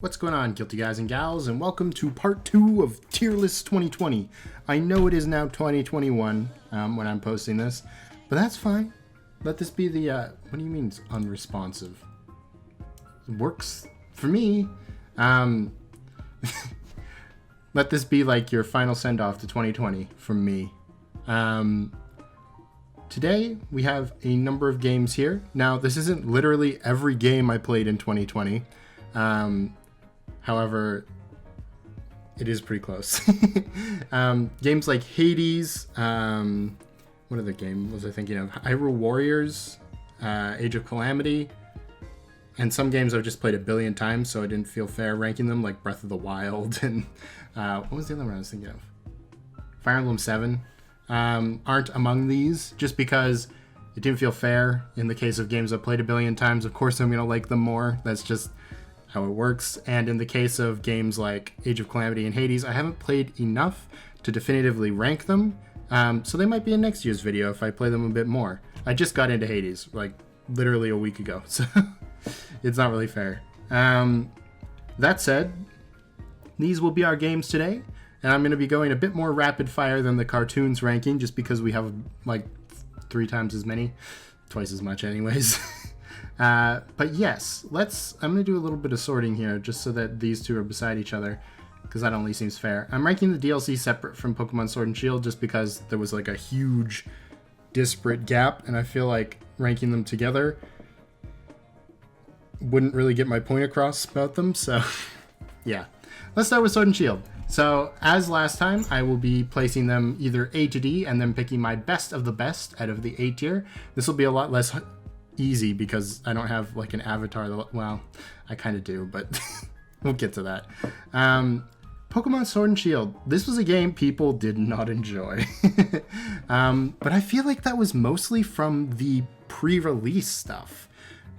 What's going on, guilty guys and gals, and welcome to part 2 of Tier List 2020. I know it is now 2021 when I'm posting this, but that's fine. Let this be the, what do you mean it's unresponsive? It works for me. Let this be like your final send-off to 2020 from me. Today, we have a number of games here. Now, this isn't literally every game I played in 2020. However, it is pretty close. Games like Hades, what other game was I thinking of? Hyrule Warriors, Age of Calamity, and some games I've just played a billion times, so I didn't feel fair ranking them, like Breath of the Wild, and what was the other one I was thinking of? Fire Emblem 7 aren't among these, just because it didn't feel fair in the case of games I've played a billion times. Of course I'm going to like them more. That's just how it works. And in the case of games like Age of Calamity and Hades, I haven't played enough to definitively rank them, so they might be in next year's video if I play them a bit more. I just got into Hades like literally a week ago, so it's not really fair. That said, these will be our games today, and I'm going to be going a bit more rapid fire than the cartoons ranking, just because we have like 3 times as many, twice as much anyways. But yes, I'm going to do a little bit of sorting here just so that these two are beside each other, because that only seems fair. I'm ranking the DLC separate from Pokemon Sword and Shield just because there was like a huge disparate gap, and I feel like ranking them together wouldn't really get my point across about them, so yeah. Let's start with Sword and Shield. So, as last time, I will be placing them either A to D and then picking my best of the best out of the A tier. This will be a lot less easy because I don't have like an avatar. Well, I kind of do, but we'll get to that. Pokemon Sword and Shield. This was a game people did not enjoy. But I feel like that was mostly from the pre-release stuff.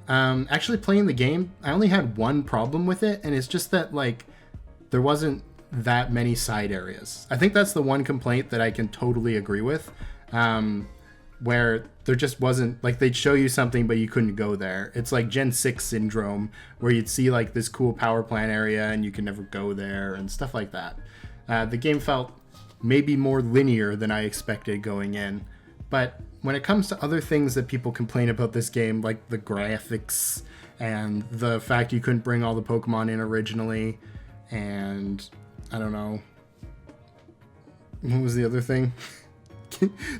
Actually playing the game, I only had one problem with it, and it's just that like there wasn't that many side areas. I think that's the one complaint that I can totally agree with. Where there just wasn't, like, they'd show you something but you couldn't go there. It's like Gen 6 syndrome, where you'd see like this cool power plant area and you can never go there and stuff like that. The game felt maybe more linear than I expected going in, but when it comes to other things that people complain about this game, like the graphics and the fact you couldn't bring all the Pokemon in originally, and I don't know, what was the other thing?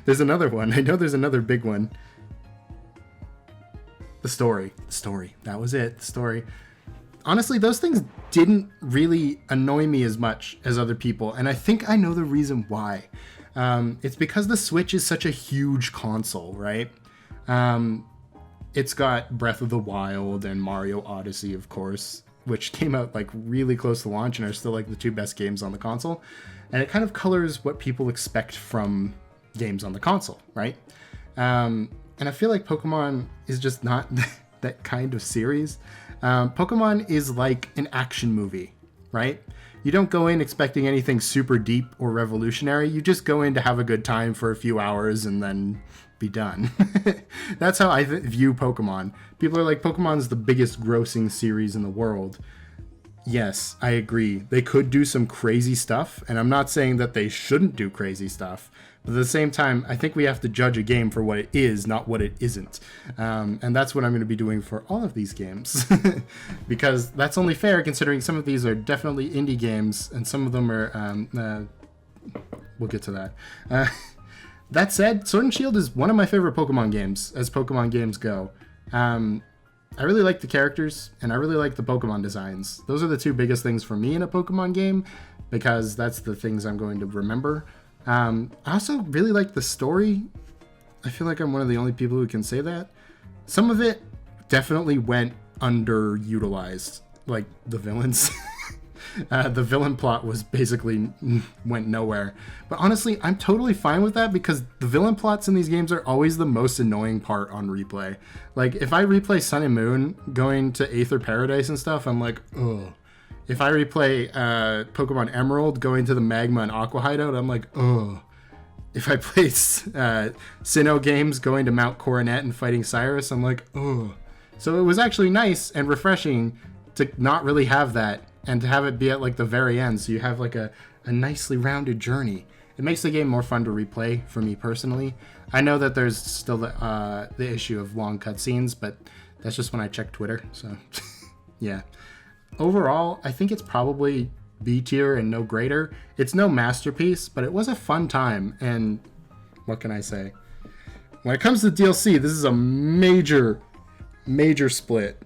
There's another one. I know there's another big one. The story. That was it. The story. Honestly, those things didn't really annoy me as much as other people, and I think I know the reason why. It's because the Switch is such a huge console, right? It's got Breath of the Wild and Mario Odyssey, of course, which came out like really close to launch and are still like the 2 best games on the console. And it kind of colors what people expect from games on the console, right? And I feel like Pokemon is just not that kind of series. Pokemon is like an action movie, right? You don't go in expecting anything super deep or revolutionary. You just go in to have a good time for a few hours and then be done. That's how I view Pokemon. People are like, Pokemon's the biggest grossing series in the world. Yes, I agree. They could do some crazy stuff, and I'm not saying that they shouldn't do crazy stuff, but at the same time, I think we have to judge a game for what it is, not what it isn't. And that's what I'm going to be doing for all of these games. Because that's only fair, considering some of these are definitely indie games, and some of them are... we'll get to that. That said, Sword and Shield is one of my favorite Pokemon games, as Pokemon games go. I really like the characters, and I really like the Pokemon designs. Those are the 2 biggest things for me in a Pokemon game, because that's the things I'm going to remember. I also really like the story. I feel like I'm one of the only people who can say that. Some of it definitely went underutilized, like the villains. The villain plot was basically went nowhere. But honestly, I'm totally fine with that, because the villain plots in these games are always the most annoying part on replay. Like, if I replay Sun and Moon going to Aether Paradise and stuff, I'm like, ugh. If I replay Pokemon Emerald going to the Magma and Aqua Hideout, I'm like, ugh. If I play Sinnoh games going to Mount Coronet and fighting Cyrus, I'm like, ugh. So it was actually nice and refreshing to not really have that and to have it be at like the very end, so you have like a nicely rounded journey. It makes the game more fun to replay for me personally. I know that there's still the issue of long cutscenes, but that's just when I check Twitter. So yeah. Overall, I think it's probably B tier and no greater. It's no masterpiece, but it was a fun time. And what can I say? When it comes to DLC, this is a major split.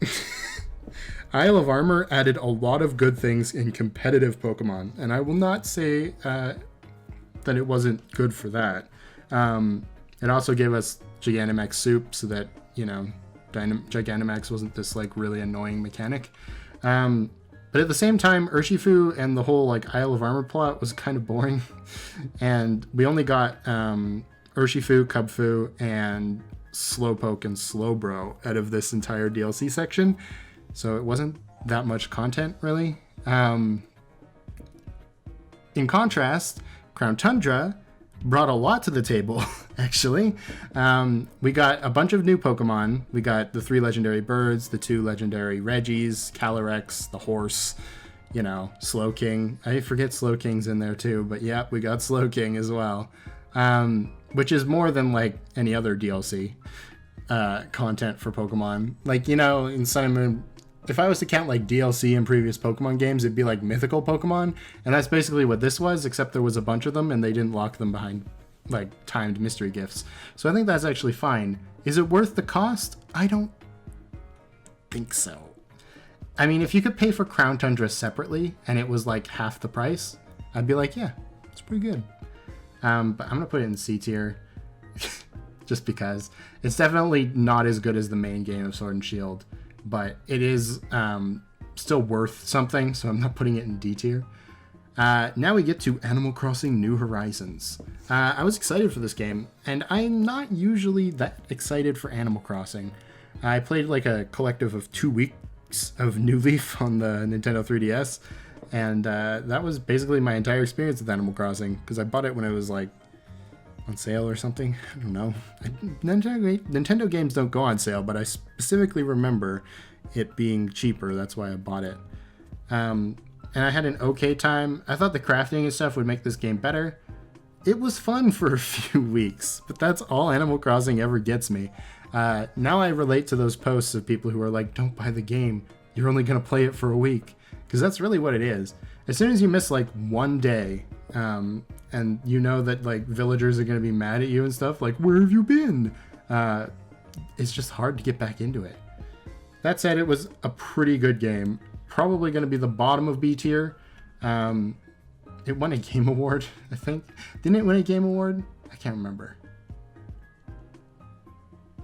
Isle of Armor added a lot of good things in competitive Pokemon, and I will not say that it wasn't good for that. It also gave us Gigantamax Soup, so that, you know, Gigantamax wasn't this like really annoying mechanic. But at the same time, Urshifu and the whole like Isle of Armor plot was kind of boring, and we only got Urshifu, Cubfu, and Slowpoke and Slowbro out of this entire DLC section. So it wasn't that much content, really. In contrast, Crown Tundra brought a lot to the table, actually. We got a bunch of new Pokemon. We got the 3 legendary birds, the 2 legendary Reggies, Calyrex, the horse, you know, Slowking. I forget Slowking's in there too, but yeah, we got Slowking as well. Which is more than like any other DLC content for Pokemon. Like, you know, in Sun and Moon, if I was to count like DLC in previous Pokemon games, it'd be like mythical Pokemon, and that's basically what this was, except there was a bunch of them and they didn't lock them behind like timed mystery gifts. So I think that's actually fine. Is it worth the cost? I don't think so. I mean, if you could pay for Crown Tundra separately and it was like half the price, I'd be like, yeah, it's pretty good. But I'm gonna put it in C tier just because it's definitely not as good as the main game of Sword and Shield, but it is still worth something, so I'm not putting it in D tier. Now we get to Animal Crossing New Horizons. I was excited for this game, and I'm not usually that excited for Animal Crossing. I played like a collective of 2 weeks of New Leaf on the Nintendo 3DS, and that was basically my entire experience with Animal Crossing, because I bought it when it was like on sale or something. I don't know. Nintendo games don't go on sale, but I specifically remember it being cheaper. That's why I bought it. And I had an okay time. I thought the crafting and stuff would make this game better. It was fun for a few weeks, but that's all Animal Crossing ever gets me. Now I relate to those posts of people who are like, don't buy the game. You're only going to play it for a week. Because that's really what it is. As soon as you miss like one day, and you know that like villagers are going to be mad at you and stuff, like, where have you been? It's just hard to get back into it. That said, it was a pretty good game. Probably going to be the bottom of B tier. It won a Game Award, I think. Didn't it win a Game Award? I can't remember.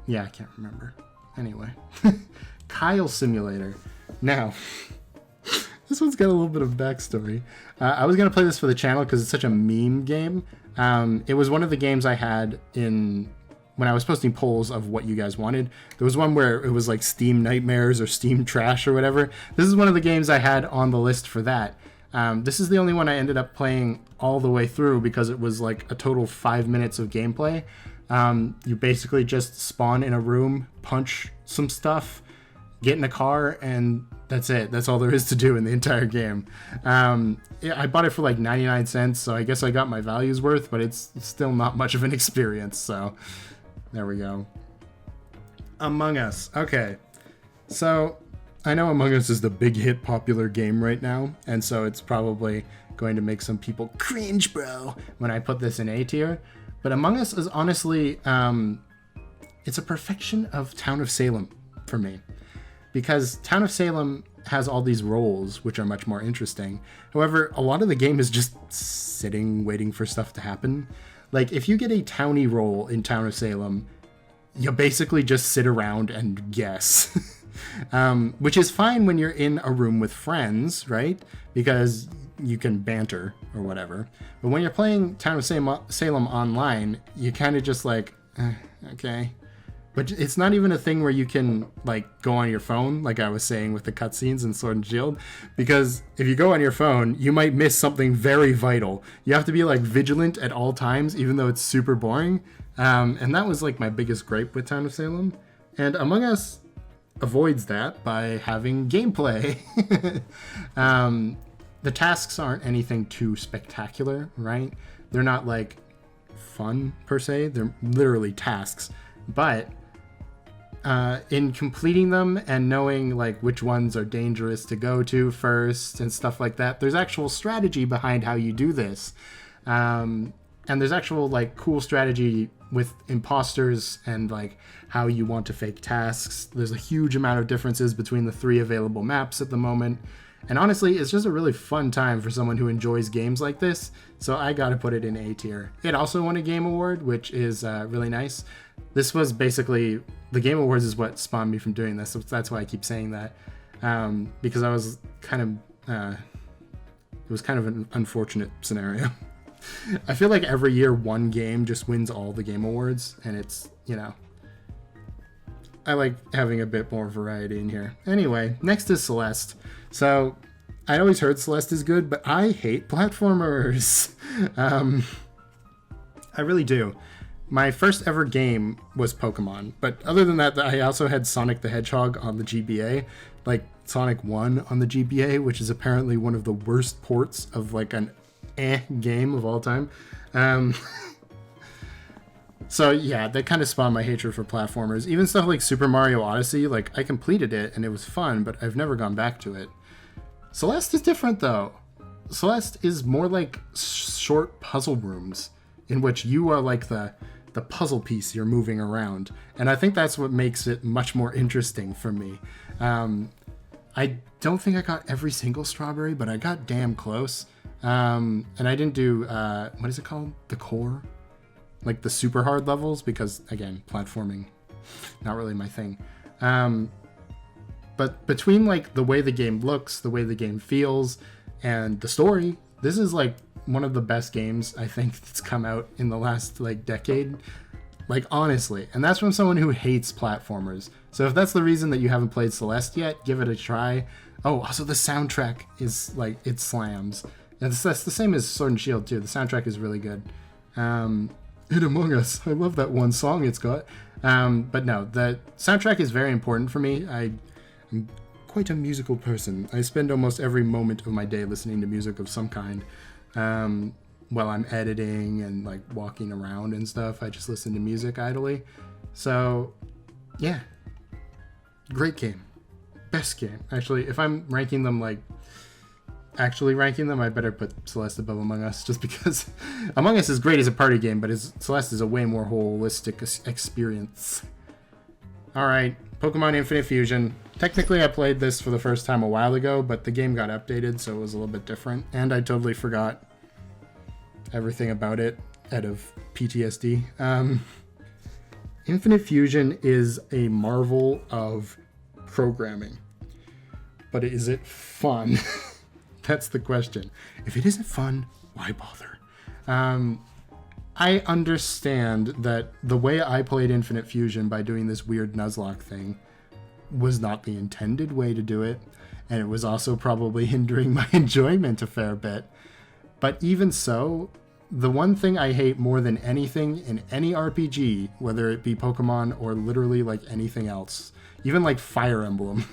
Yeah, I can't remember. Anyway. Kyle Simulator. Now, this one's got a little bit of backstory. I was going to play this for the channel because it's such a meme game. It was one of the games I had when I was posting polls of what you guys wanted. There was one where it was like Steam Nightmares or Steam Trash or whatever. This is one of the games I had on the list for that. This is the only one I ended up playing all the way through because it was like a total 5 minutes of gameplay. You basically just spawn in a room, punch some stuff, get in a car, and that's it. That's all there is to do in the entire game. I bought it for like 99 cents, so I guess I got my value's worth, but it's still not much of an experience, so there we go. Among Us. Okay. So I know Among Us is the big hit popular game right now, and so it's probably going to make some people cringe, bro, when I put this in A tier. But Among Us is honestly, it's a perfection of Town of Salem for me. Because Town of Salem has all these roles, which are much more interesting. However, a lot of the game is just sitting, waiting for stuff to happen. Like, if you get a townie role in Town of Salem, you basically just sit around and guess. Which is fine when you're in a room with friends, right? Because you can banter or whatever. But when you're playing Town of Salem online, you kind of just like, okay. But it's not even a thing where you can like go on your phone, like I was saying with the cutscenes in Sword and Shield, because if you go on your phone, you might miss something very vital. You have to be like vigilant at all times, even though it's super boring. And that was like my biggest gripe with Town of Salem. And Among Us, avoids that by having gameplay. The tasks aren't anything too spectacular, right? They're not like fun per se. They're literally tasks. But in completing them and knowing like which ones are dangerous to go to first and stuff like that, there's actual strategy behind how you do this. And there's actual like cool strategy with imposters and like how you want to fake tasks. There's a huge amount of differences between the 3 available maps at the moment. And honestly, it's just a really fun time for someone who enjoys games like this. So I gotta put it in A tier. It also won a Game Award, which is really nice. This was basically, the Game Awards is what spawned me from doing this. So that's why I keep saying that. Because I was kind of, it was kind of an unfortunate scenario. I feel like every year one game just wins all the Game Awards, and it's, you know, I like having a bit more variety in here. Anyway, next is Celeste. So I always heard Celeste is good, but I hate platformers. I really do. My first ever game was Pokemon, but other than that, I also had Sonic the Hedgehog on the GBA, like Sonic 1 on the GBA, which is apparently one of the worst ports of like an game of all time. So yeah, that kind of spawned my hatred for platformers. Even stuff like Super Mario Odyssey, like I completed it and it was fun, but I've never gone back to it. Celeste is different though. Celeste is more like short puzzle rooms in which you are like the puzzle piece you're moving around. And I think that's what makes it much more interesting for me. I don't think I got every single strawberry, but I got damn close. And I didn't do, what is it called? The core? Like the super hard levels, because again, platforming, not really my thing. But between like the way the game looks, the way the game feels, and the story, this is like one of the best games I think that's come out in the last like decade. Like honestly, and that's from someone who hates platformers. So if that's the reason that you haven't played Celeste yet, give it a try. Oh, also the soundtrack is like, it slams. And that's the same as Sword and Shield too. The soundtrack is really good. It Among Us. I love that one song it's got. But no, the soundtrack is very important for me. I'm quite a musical person. I spend almost every moment of my day listening to music of some kind. While I'm editing and like walking around and stuff, I just listen to music idly. So yeah, great game. Best game. Actually, if I'm ranking them like actually ranking them, I better put Celeste above Among Us, just because Among Us is great as a party game, but Celeste is a way more holistic experience. Alright, Pokemon Infinite Fusion. Technically I played this for the first time a while ago, but the game got updated, so it was a little bit different, and I totally forgot everything about it out of PTSD. Infinite Fusion is a marvel of programming, but is it fun? That's the question. If it isn't fun, why bother? I understand that the way I played Infinite Fusion by doing this weird Nuzlocke thing was not the intended way to do it, and it was also probably hindering my enjoyment a fair bit. But even so, the one thing I hate more than anything in any RPG, whether it be Pokemon or literally like anything else, even like Fire Emblem,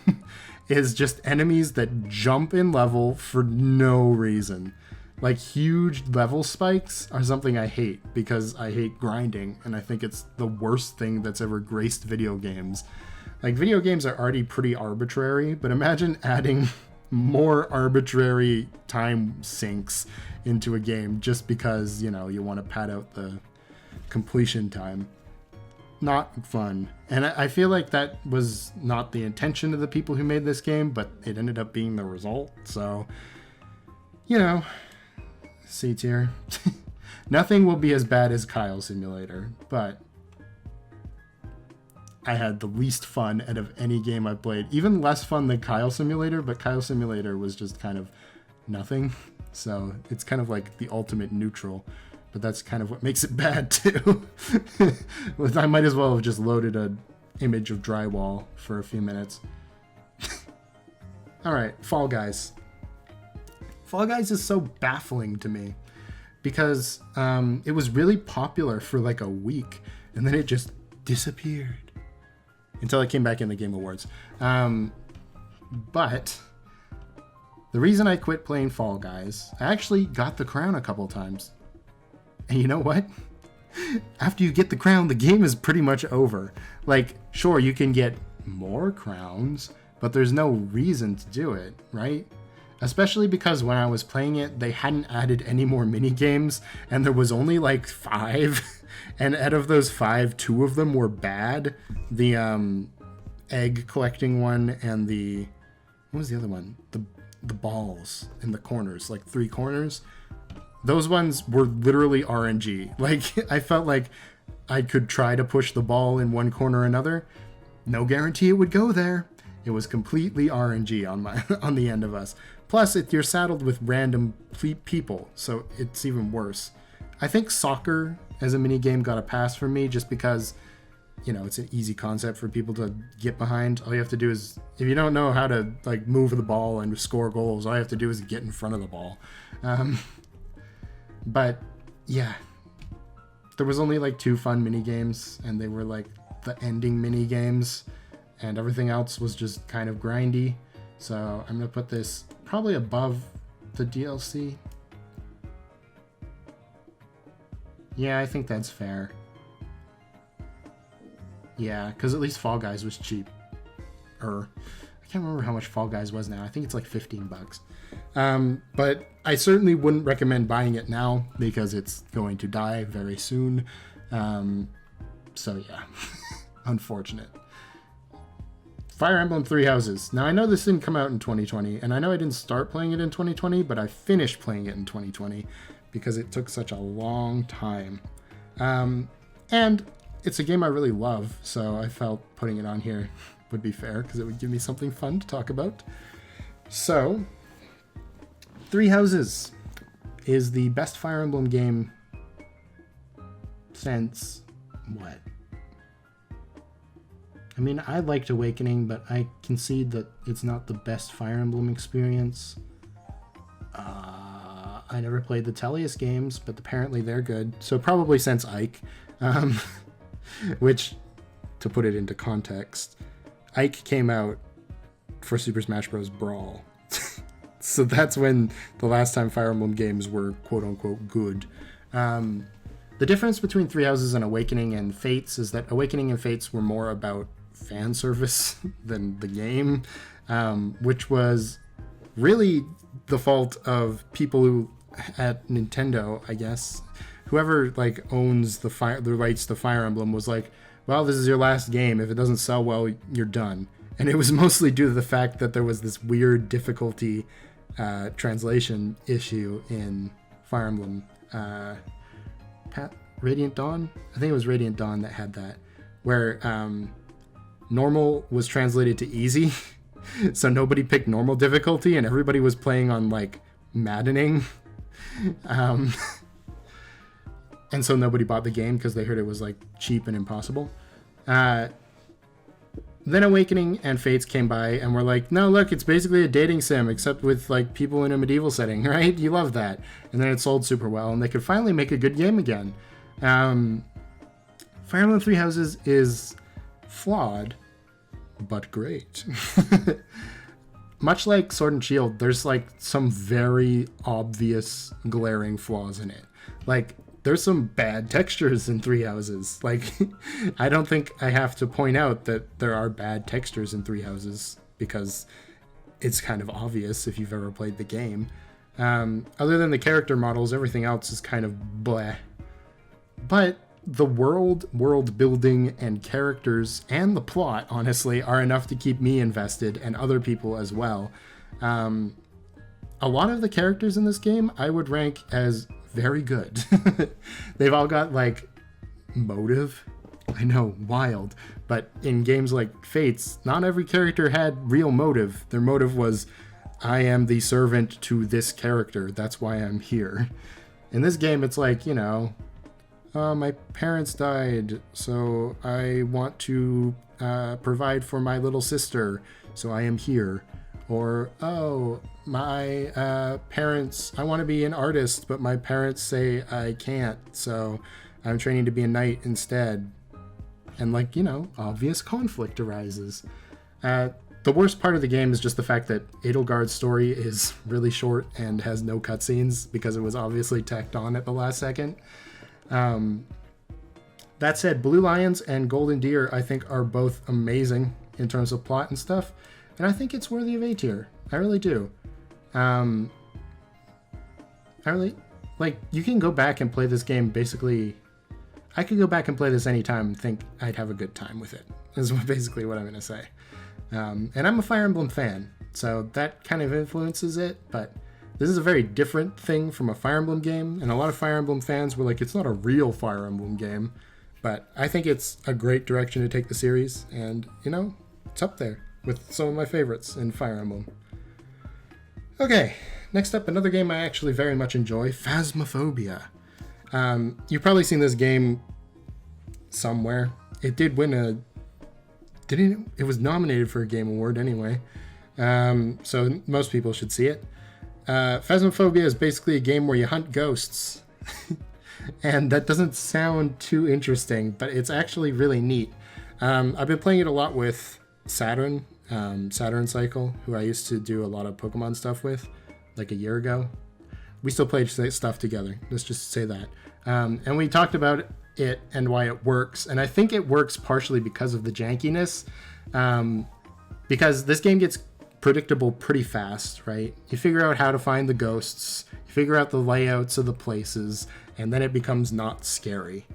is just enemies that jump in level for no reason. Like huge level spikes are something I hate because I hate grinding, and I think it's the worst thing that's ever graced video games. Like video games are already pretty arbitrary, but imagine adding more arbitrary time sinks into a game just because, you know, you want to pad out the completion time. Not fun. And I feel like that was not the intention of the people who made this game, but it ended up being the result. So, you know, C tier. Nothing will be as bad as Kyle Simulator, but I had the least fun out of any game I played. Even less fun than Kyle Simulator, but Kyle Simulator was just kind of nothing. So it's kind of like the ultimate neutral. But that's kind of what makes it bad too. I might as well have just loaded an image of drywall for a few minutes. Alright, Fall Guys. Fall Guys is so baffling to me because it was really popular for like a week and then it just disappeared. until it came back in the Game Awards. But the reason I quit playing Fall Guys, I actually got the crown a couple times. And you know what? After you get the crown, the game is pretty much over. Like, sure, you can get more crowns, but there's no reason to do it, right? Especially because when I was playing it, they hadn't added any more mini games, and there was only like 5. And out of those 5, 2 of them were bad. The egg collecting one and the... What was the other one? The balls in the corners, like 3 corners. Those ones were literally RNG. Like, I felt like I could try to push the ball in one corner or another. No guarantee it would go there. It was completely RNG on the end of us. Plus, you're saddled with random people, so it's even worse. I think soccer as a mini game got a pass for me just because, you know, it's an easy concept for people to get behind. All you have to do is, if you don't know how to like move the ball and score goals, all you have to do is get in front of the ball. But yeah, there was only like 2 fun mini games, and they were like the ending mini games, and everything else was just kind of grindy. So I'm gonna put this probably above the DLC. Yeah, I think that's fair. Yeah, because at least Fall Guys was cheap. I can't remember how much Fall Guys was now. I think it's like $15. But I certainly wouldn't recommend buying it now because it's going to die very soon. So yeah, unfortunate. Fire Emblem Three Houses. Now I know this didn't come out in 2020, and I know I didn't start playing it in 2020, but I finished playing it in 2020 because it took such a long time. And it's a game I really love, so I felt putting it on here would be fair because it would give me something fun to talk about. So, Three Houses is the best Fire Emblem game since what? I mean, I liked Awakening, but I concede that it's not the best Fire Emblem experience. I never played the Tellius games, but apparently they're good. So probably since Ike. Which, to put it into context, Ike came out for Super Smash Bros. Brawl. So that's when the last time Fire Emblem games were quote-unquote good. The difference between Three Houses and Awakening and Fates is that Awakening and Fates were more about fan service than the game, which was really the fault of people who, at Nintendo, I guess, whoever like owns the rights to Fire Emblem was like, well, this is your last game. If it doesn't sell well, you're done. And it was mostly due to the fact that there was this weird difficulty translation issue in Fire Emblem. Radiant Dawn? I think it was Radiant Dawn that had that, where normal was translated to easy. So nobody picked normal difficulty and everybody was playing on like maddening. And so nobody bought the game because they heard it was like cheap and impossible. Then Awakening and Fates came by and were like, no, look, it's basically a dating sim except with like people in a medieval setting, right? You love that. And then it sold super well and they could finally make a good game again. Fire Emblem Three Houses is flawed, but great. Much like Sword and Shield, there's like some very obvious glaring flaws in it. Like, there's some bad textures in Three Houses. Like, I don't think I have to point out that there are bad textures in Three Houses because it's kind of obvious if you've ever played the game. Other than the character models, everything else is kind of bleh. But the world building and characters and the plot, honestly, are enough to keep me invested and other people as well. A lot of the characters in this game I would rank as very good. They've all got like motive. I know, wild. But in games like Fates, not every character had real motive. Their motive was, I am the servant to this character. That's why I'm here. In this game, it's like, you know, my parents died, so I want to provide for my little sister, so I am here. Or, oh, my parents, I want to be an artist, but my parents say I can't, so I'm training to be a knight instead. and like, you know, obvious conflict arises. The worst part of the game is just the fact that Edelgard's story is really short and has no cutscenes because it was obviously tacked on at the last second. That said, Blue Lions and Golden Deer, I think, are both amazing in terms of plot and stuff, and I think it's worthy of A tier. I really do. I really, like, you can go back and play this game basically. I could go back and play this anytime and think I'd have a good time with it, is basically what I'm going to say. And I'm a Fire Emblem fan, so that kind of influences it, but this is a very different thing from a Fire Emblem game, and a lot of Fire Emblem fans were like, it's not a real Fire Emblem game, but I think it's a great direction to take the series, and, you know, it's up there with some of my favorites in Fire Emblem. Okay, next up, another game I actually very much enjoy, Phasmaphobia. You've probably seen this game somewhere. It did win it was nominated for a Game Award anyway, so most people should see it. Phasmaphobia is basically a game where you hunt ghosts, and that doesn't sound too interesting, but it's actually really neat. I've been playing it a lot with Saturn Cycle, who I used to do a lot of Pokemon stuff with, like a year ago. We still played stuff together, let's just say that. And we talked about it and why it works, and I think it works partially because of the jankiness, because this game gets predictable pretty fast, right? You figure out how to find the ghosts, you figure out the layouts of the places, and then it becomes not scary.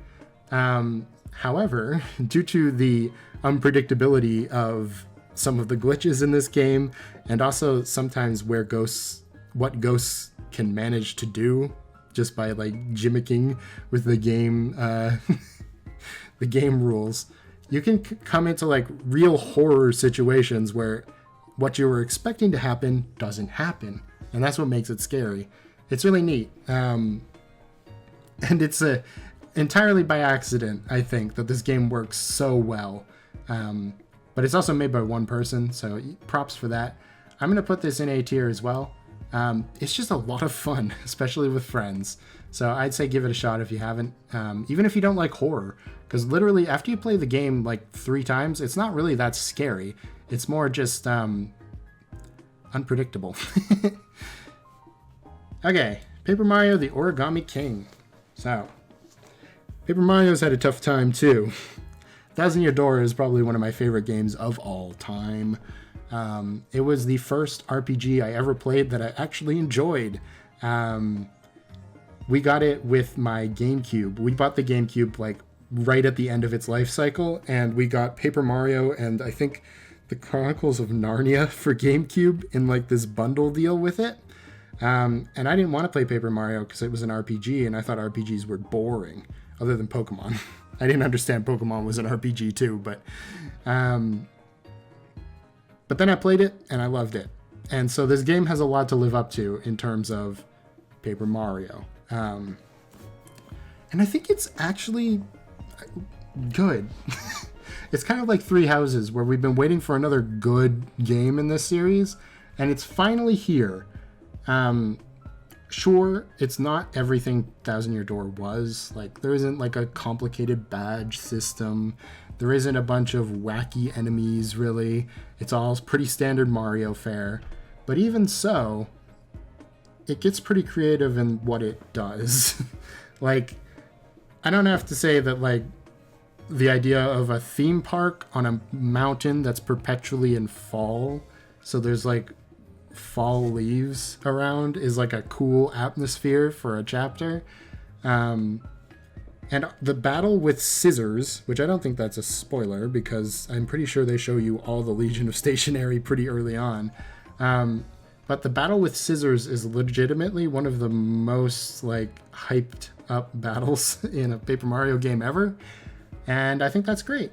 However, due to the unpredictability of some of the glitches in this game, and also sometimes what ghosts can manage to do just by like gimmicking with the game, the game rules, you can come into like real horror situations where what you were expecting to happen doesn't happen, and that's what makes it scary. It's really neat, and it's entirely by accident, I think, that this game works so well. But it's also made by one person, so props for that. I'm gonna put this in A tier as well. It's just a lot of fun, especially with friends. So I'd say give it a shot if you haven't, even if you don't like horror, because literally after you play the game like 3 times, it's not really that scary. It's more just unpredictable. Okay, Paper Mario: The Origami King. So, Paper Mario's had a tough time too. Thousand Year Door is probably one of my favorite games of all time. It was the first RPG I ever played that I actually enjoyed. We got it with my GameCube. We bought the GameCube like right at the end of its life cycle, and we got Paper Mario and I think the Chronicles of Narnia for GameCube in like this bundle deal with it. And I didn't want to play Paper Mario because it was an RPG, and I thought RPGs were boring, other than Pokemon. I didn't understand Pokemon was an RPG too, but then I played it and I loved it. And so this game has a lot to live up to in terms of Paper Mario. And I think it's actually good. It's kind of like Three Houses, where we've been waiting for another good game in this series, and it's finally here. Sure, it's not everything Thousand Year Door was. Like, there isn't like a complicated badge system. There isn't a bunch of wacky enemies, really. It's all pretty standard Mario fare. But even so, it gets pretty creative in what it does. Like, I don't have to say that, like, the idea of a theme park on a mountain that's perpetually in fall, so there's, like, fall leaves around, is, like, a cool atmosphere for a chapter. And the battle with scissors, which I don't think that's a spoiler, because I'm pretty sure they show you all the Legion of Stationery pretty early on. But the battle with scissors is legitimately one of the most, like, hyped up battles in a Paper Mario game ever. And I think that's great.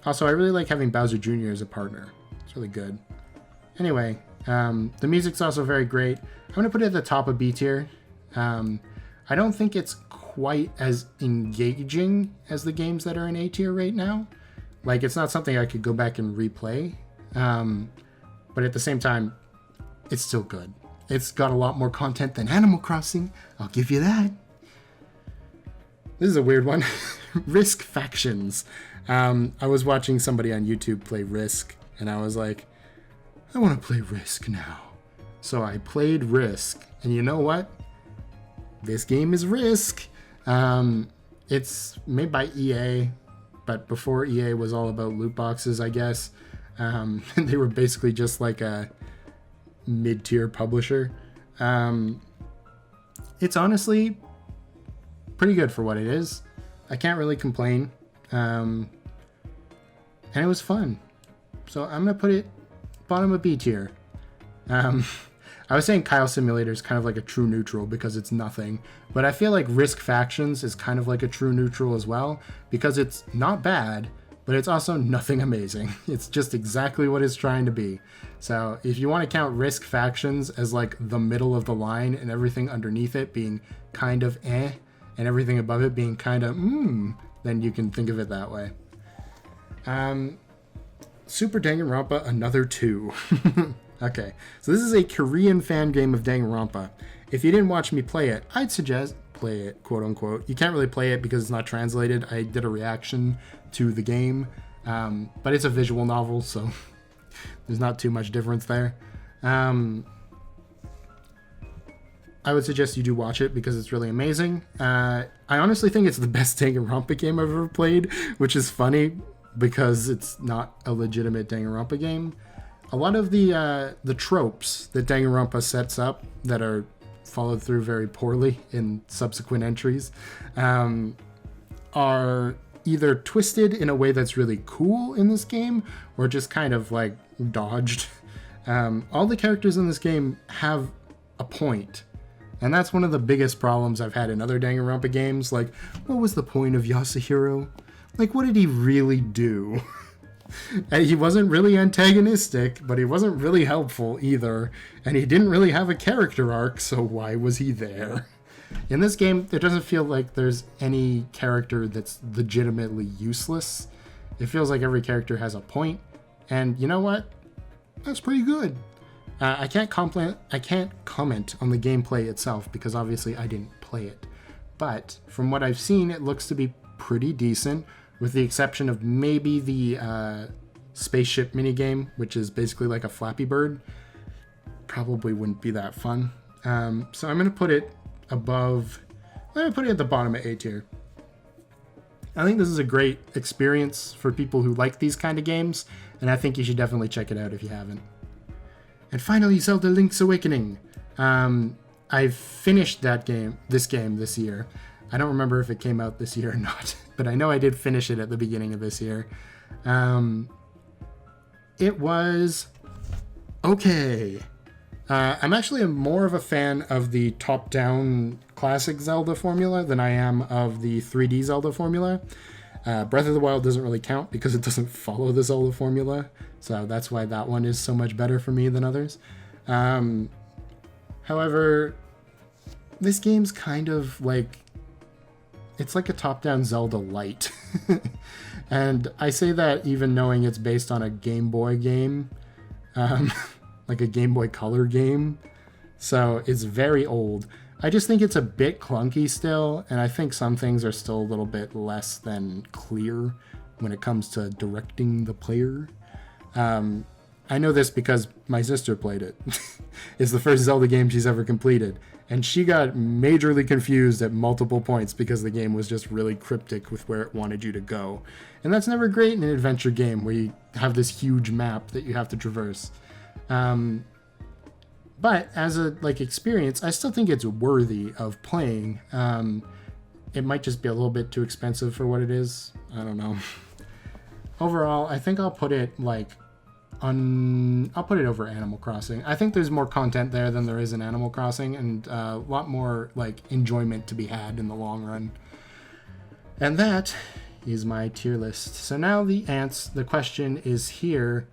Also, I really like having Bowser Jr. as a partner. It's really good. Anyway, the music's also very great. I'm going to put it at the top of B tier. I don't think it's quite as engaging as the games that are in A tier right now. Like, it's not something I could go back and replay. But at the same time, it's still good. It's got a lot more content than Animal Crossing. I'll give you that. This is a weird one. Risk factions. I was watching somebody on YouTube play Risk, and I was like, I want to play Risk now. So I played Risk, and you know what? This game is Risk. It's made by EA, but before EA was all about loot boxes, I guess. They were basically just like a mid-tier publisher. It's honestly pretty good for what it is. I can't really complain. And it was fun. So I'm going to put it bottom of B tier. I was saying Kyle Simulator is kind of like a true neutral because it's nothing. But I feel like Risk Factions is kind of like a true neutral as well because it's not bad, but it's also nothing amazing. It's just exactly what it's trying to be. So if you want to count Risk Factions as like the middle of the line and everything underneath it being kind of and everything above it being kind of then you can think of it that way. Super Danganronpa Another 2. Okay, so this is a Korean fan game of Danganronpa. If you didn't watch me play it, I'd suggest play it, quote unquote. You can't really play it because it's not translated. I did a reaction to the game, but it's a visual novel, so there's not too much difference there. I would suggest you do watch it because it's really amazing. I honestly think it's the best Danganronpa game I've ever played, which is funny because it's not a legitimate Danganronpa game. A lot of the tropes that Danganronpa sets up that are followed through very poorly in subsequent entries are either twisted in a way that's really cool in this game or just kind of like dodged. All the characters in this game have a point. And that's one of the biggest problems I've had in other Danganronpa games. Like, what was the point of Yasuhiro? Like, what did he really do? And he wasn't really antagonistic, but he wasn't really helpful either. And he didn't really have a character arc, so why was he there? In this game, it doesn't feel like there's any character that's legitimately useless. It feels like every character has a point. And you know what? That's pretty good. I can't comment on the gameplay itself because obviously I didn't play it. But from what I've seen, it looks to be pretty decent, with the exception of maybe the spaceship minigame, which is basically like a Flappy Bird. Probably wouldn't be that fun. So I'm going to put it above... I'm going to put it at the bottom of A tier. I think this is a great experience for people who like these kind of games, and I think you should definitely check it out if you haven't. And finally, Zelda Link's Awakening. I finished this game this year. I don't remember if it came out this year or not, but I know I did finish it at the beginning of this year. It was okay. I'm actually more of a fan of the top-down classic Zelda formula than I am of the 3D Zelda formula. Breath of the Wild doesn't really count because it doesn't follow the Zelda formula, so that's why that one is so much better for me than others. However, this game's kind of like... It's like a top-down Zelda light. And I say that even knowing it's based on a Game Boy game. Like a Game Boy Color game. So it's very old. I just think it's a bit clunky still, and I think some things are still a little bit less than clear when it comes to directing the player. I know this because my sister played it. It's the first Zelda game she's ever completed, and she got majorly confused at multiple points because the game was just really cryptic with where it wanted you to go. And that's never great in an adventure game where you have this huge map that you have to traverse. But as a experience, I still think it's worthy of playing. It might just be a little bit too expensive for what it is. I don't know. Overall, I think I'll put it I'll put it over Animal Crossing. I think there's more content there than there is in Animal Crossing, and a lot more enjoyment to be had in the long run. And that is my tier list. So now the question is here: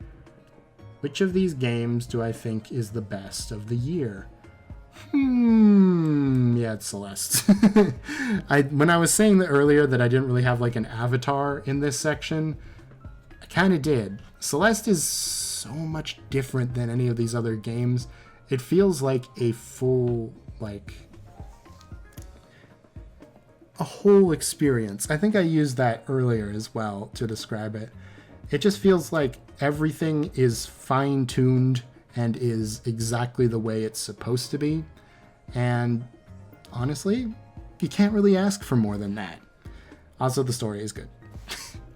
which of these games do I think is the best of the year? Yeah, it's Celeste. When I was saying earlier that I didn't really have an avatar in this section, I kind of did. Celeste is so much different than any of these other games. It feels like a full, a whole experience. I think I used that earlier as well to describe it. It just feels like everything is fine-tuned and is exactly the way it's supposed to be. And honestly, you can't really ask for more than that. Also, the story is good.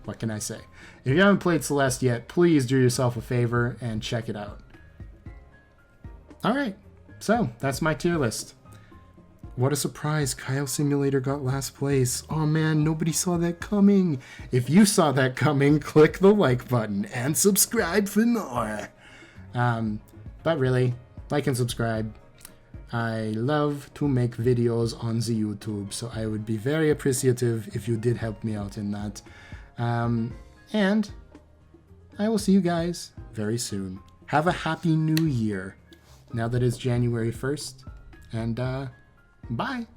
What can I say? If you haven't played Celeste yet, please do yourself a favor and check it out. Alright, so that's my tier list. What a surprise, Kyle Simulator got last place. Oh man, nobody saw that coming. If you saw that coming, click the like button and subscribe for more. But really, like and subscribe. I love to make videos on the YouTube, so I would be very appreciative if you did help me out in that. And I will see you guys very soon. Have a happy new year now that it's January 1st. And, bye.